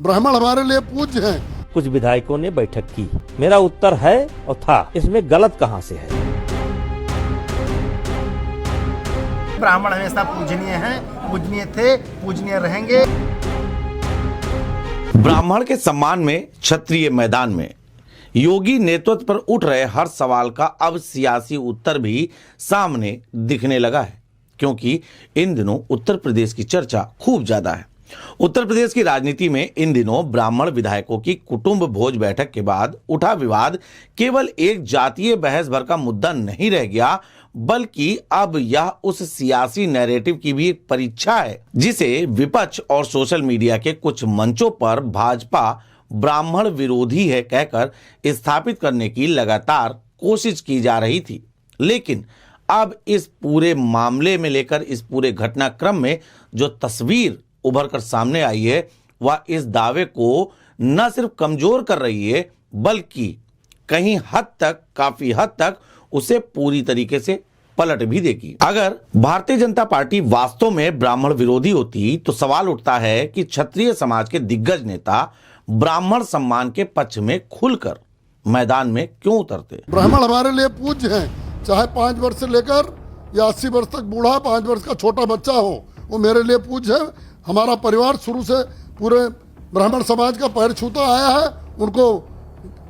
ब्राह्मण हमारे लिए पूज्य हैं। कुछ विधायकों ने बैठक की। मेरा उत्तर है और था, इसमें गलत कहां से है। ब्राह्मण हमेशा पूजनीय हैं, पूजनीय थे, पूजनीय रहेंगे। ब्राह्मण के सम्मान में क्षत्रिय मैदान में योगी नेतृत्व पर उठ रहे हर सवाल का अब सियासी उत्तर भी सामने दिखने लगा है, क्योंकि इन दिनों उत्तर प्रदेश की चर्चा खूब ज्यादा है। उत्तर प्रदेश की राजनीति में इन दिनों ब्राह्मण विधायकों की कुटुंब भोज बैठक के बाद उठा विवाद केवल एक जातीय बहस भर का मुद्दा नहीं रह गया, बल्कि अब यह उस सियासी नैरेटिव की भी एक परीक्षा है जिसे विपक्ष और सोशल मीडिया के कुछ मंचों पर भाजपा ब्राह्मण विरोधी है कहकर स्थापित करने की लगातार कोशिश की जा रही थी। लेकिन अब इस पूरे मामले में लेकर इस पूरे घटनाक्रम में जो तस्वीर उभर कर सामने आई है वह इस दावे को न सिर्फ कमजोर कर रही है, बल्कि कहीं हद तक, काफी हद तक उसे पूरी तरीके से पलट भी देगी। अगर भारतीय जनता पार्टी वास्तव में ब्राह्मण विरोधी होती तो सवाल उठता है कि क्षत्रिय समाज के दिग्गज नेता ब्राह्मण सम्मान के पक्ष में खुलकर मैदान में क्यों उतरते। ब्राह्मण हमारे लिए पूज्य हैं, चाहे 5 वर्ष से लेकर या 80 वर्ष तक बूढ़ा 5 वर्ष का छोटा बच्चा हो, वो मेरे लिए पूज्य है। हमारा परिवार शुरू से पूरे ब्राह्मण समाज का पैर छूता आया है, उनको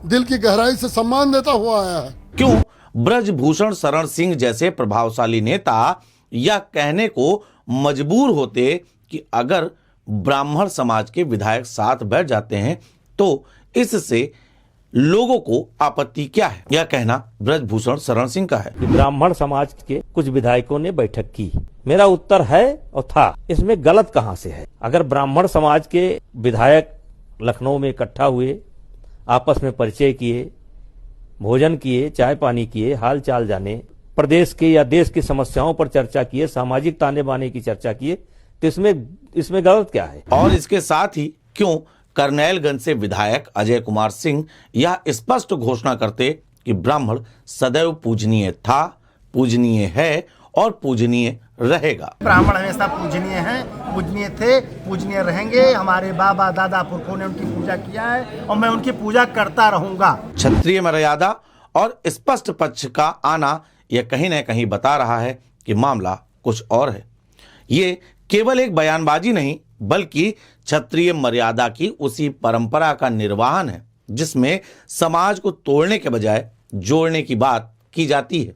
दिल की गहराई से सम्मान देता हुआ आया है। क्यों ब्रजभूषण शरण सिंह जैसे प्रभावशाली नेता यह कहने को मजबूर होते कि अगर ब्राह्मण समाज के विधायक साथ बैठ जाते हैं तो इससे लोगों को आपत्ति क्या है। यह कहना ब्रजभूषण शरण सिंह का है। ब्राह्मण समाज के कुछ विधायकों ने बैठक की। मेरा उत्तर है और था, इसमें गलत कहां से है। अगर ब्राह्मण समाज के विधायक लखनऊ में इकट्ठा हुए, आपस में परिचय किए, भोजन किए, चाय पानी किए, हाल चाल जाने, प्रदेश के या देश की समस्याओं पर चर्चा किए, सामाजिक ताने बाने की चर्चा किए, तो इसमें गलत क्या है। और इसके साथ ही क्यों करनैलगंज से विधायक अजय कुमार सिंह यह स्पष्ट घोषणा करते कि ब्राह्मण सदैव पूजनीय था, पूजनीय है और पूजनीय रहेगा। ब्राह्मण हमेशा पूजनीय हैं, पूजनीय थे, पूजनीय रहेंगे। हमारे बाबा दादा पुरखों ने उनकी पूजा किया है और मैं उनकी पूजा करता रहूंगा। क्षत्रिय मर्यादा और स्पष्ट पक्ष का आना यह कहीं न कहीं बता रहा है कि मामला कुछ और है। ये केवल एक बयानबाजी नहीं, बल्कि क्षत्रिय मर्यादा की उसी परंपरा का निर्वहन है जिसमें समाज को तोड़ने के बजाय जोड़ने की बात की जाती है।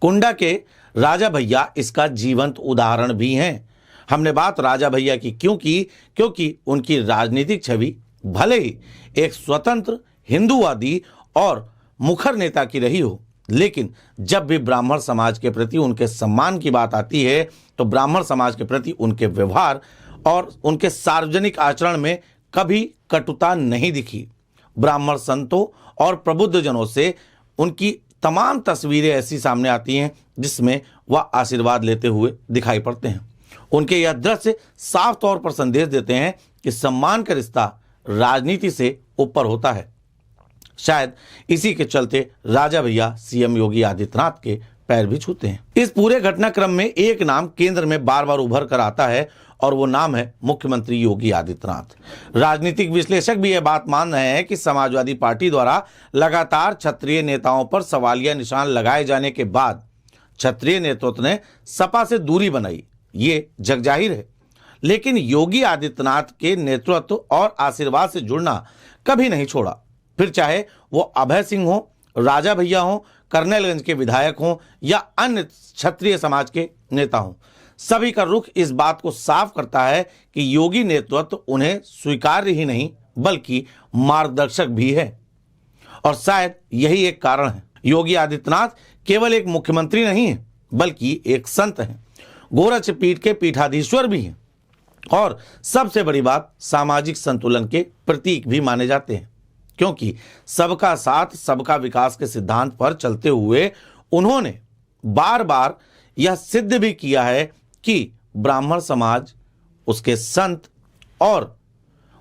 कुंडा के राजा भैया इसका जीवंत उदाहरण भी हैं। हमने बात राजा भैया की क्यों की, क्योंकि उनकी राजनीतिक छवि भले ही एक स्वतंत्र हिंदूवादी और मुखर नेता की रही हो, लेकिन जब भी ब्राह्मण समाज के प्रति उनके सम्मान की बात आती है तो ब्राह्मण समाज के प्रति उनके व्यवहार और उनके सार्वजनिक आचरण में कभी कटुता नहीं दिखी। ब्राह्मण संतों और प्रबुद्ध जनों से उनकी तमाम तस्वीरें ऐसी सामने आती हैं जिसमें वह आशीर्वाद लेते हुए दिखाई पड़ते हैं। उनके यह दृश्य साफ तौर पर संदेश देते हैं कि सम्मान का रिश्ता राजनीति से ऊपर होता है। शायद इसी के चलते राजा भैया सीएम योगी आदित्यनाथ के पैर भी छूते हैं। इस पूरे घटनाक्रम में एक नाम केंद्र में बार बार उभर कर आता है और वो नाम है मुख्यमंत्री योगी आदित्यनाथ। राजनीतिक विश्लेषक भी यह बात मान रहे हैं कि समाजवादी पार्टी द्वारा लगातार क्षत्रिय नेताओं पर सवालिया निशान लगाए जाने के बाद क्षत्रिय नेतृत्व ने सपा से दूरी बनाई, ये जगजाहिर है। लेकिन योगी आदित्यनाथ के नेतृत्व और आशीर्वाद से जुड़ना कभी नहीं छोड़ा। फिर चाहे वो अभय सिंह हो, राजा भैया हो, करनैलगंज के विधायक हों या अन्य क्षत्रिय समाज के नेता हों, सभी का रुख इस बात को साफ करता है कि योगी नेतृत्व उन्हें स्वीकार्य ही नहीं बल्कि मार्गदर्शक भी है। और शायद यही एक कारण है। योगी आदित्यनाथ केवल एक मुख्यमंत्री नहीं है बल्कि एक संत हैं, गोरक्ष पीठ के पीठाधीश्वर भी हैं और सबसे बड़ी बात सामाजिक संतुलन के प्रतीक भी माने जाते हैं, क्योंकि सबका साथ सबका विकास के सिद्धांत पर चलते हुए उन्होंने बार बार यह सिद्ध भी किया है कि ब्राह्मण समाज, उसके संत और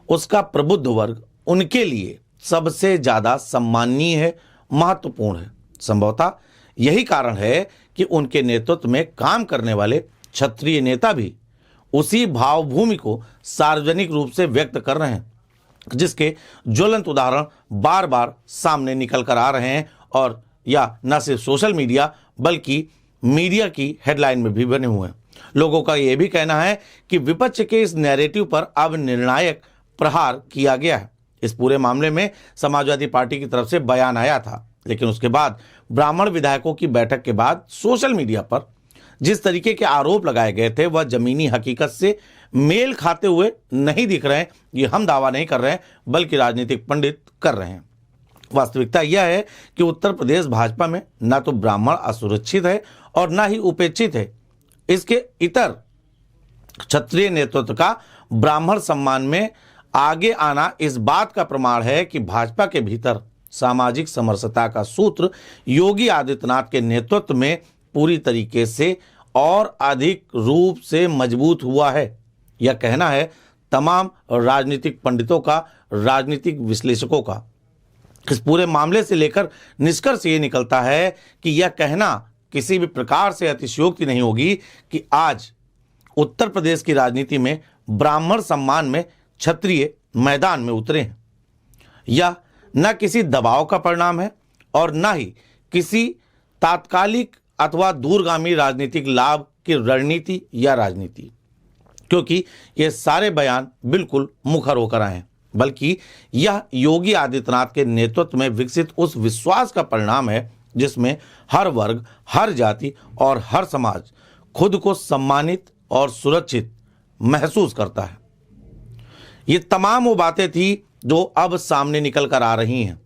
उसका प्रबुद्ध वर्ग उनके लिए सबसे ज्यादा सम्माननीय है, महत्वपूर्ण है। संभवतः यही कारण है कि उनके नेतृत्व में काम करने वाले क्षत्रिय नेता भी उसी भावभूमि को सार्वजनिक रूप से व्यक्त कर रहे हैं, जिसके ज्वलंत उदाहरण बार बार सामने निकल कर आ रहे हैं और या न सिर्फ सोशल मीडिया बल्कि मीडिया की हेडलाइन में भी बने हुए हैं। लोगों का यह भी कहना है कि विपक्ष के इस नैरेटिव पर अब निर्णायक प्रहार किया गया है। इस पूरे मामले में समाजवादी पार्टी की तरफ से बयान आया था, लेकिन उसके बाद ब्राह्मण विधायकों की बैठक के बाद सोशल मीडिया पर जिस तरीके के आरोप लगाए गए थे वह जमीनी हकीकत से मेल खाते हुए नहीं दिख रहे हैं। ये हम दावा नहीं कर रहे हैं, बल्कि राजनीतिक पंडित कर रहे हैं। वास्तविकता यह है कि उत्तर प्रदेश भाजपा में न तो ब्राह्मण असुरक्षित है और न ही उपेक्षित है। इसके इतर क्षत्रिय नेतृत्व का ब्राह्मण सम्मान में आगे आना इस बात का प्रमाण है कि भाजपा के भीतर सामाजिक समरसता का सूत्र योगी आदित्यनाथ के नेतृत्व में पूरी तरीके से और अधिक रूप से मजबूत हुआ है। यह कहना है तमाम राजनीतिक पंडितों का, राजनीतिक विश्लेषकों का। इस पूरे मामले से लेकर निष्कर्ष ये निकलता है कि यह कहना किसी भी प्रकार से अतिशयोक्ति नहीं होगी कि आज उत्तर प्रदेश की राजनीति में ब्राह्मण सम्मान में क्षत्रिय मैदान में उतरे हैं। यह न किसी दबाव का परिणाम है और न ही किसी तात्कालिक अथवा दूरगामी राजनीतिक लाभ की रणनीति या राजनीति, क्योंकि ये सारे बयान बिल्कुल मुखर होकर आए हैं, बल्कि यह योगी आदित्यनाथ के नेतृत्व में विकसित उस विश्वास का परिणाम है जिसमें हर वर्ग, हर जाति और हर समाज खुद को सम्मानित और सुरक्षित महसूस करता है। ये तमाम वो बातें थी जो अब सामने निकल कर आ रही हैं।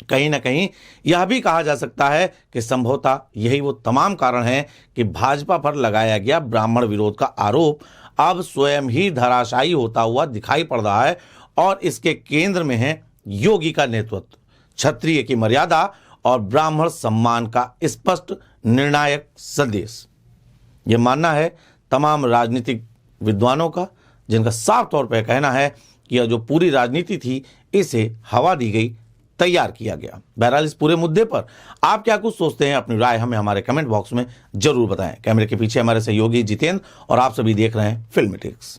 कहीं ना कहीं यह भी कहा जा सकता है कि संभवतः यही वो तमाम कारण हैं कि भाजपा पर लगाया गया ब्राह्मण विरोध का आरोप अब स्वयं ही धराशायी होता हुआ दिखाई पड़ रहा है और इसके केंद्र में है योगी का नेतृत्व, क्षत्रिय की मर्यादा और ब्राह्मण सम्मान का स्पष्ट निर्णायक संदेश। यह मानना है तमाम राजनीतिक विद्वानों का, जिनका साफ तौर पर कहना है कि यह जो पूरी राजनीति थी इसे हवा दी गई, तैयार किया गया। बहरहाल इस पूरे मुद्दे पर आप क्या कुछ सोचते हैं, अपनी राय हमें हमारे कमेंट बॉक्स में जरूर बताएं। कैमरे के पीछे हमारे सहयोगी जितेंद्र और आप सभी देख रहे हैं फिल्मी टिक्स।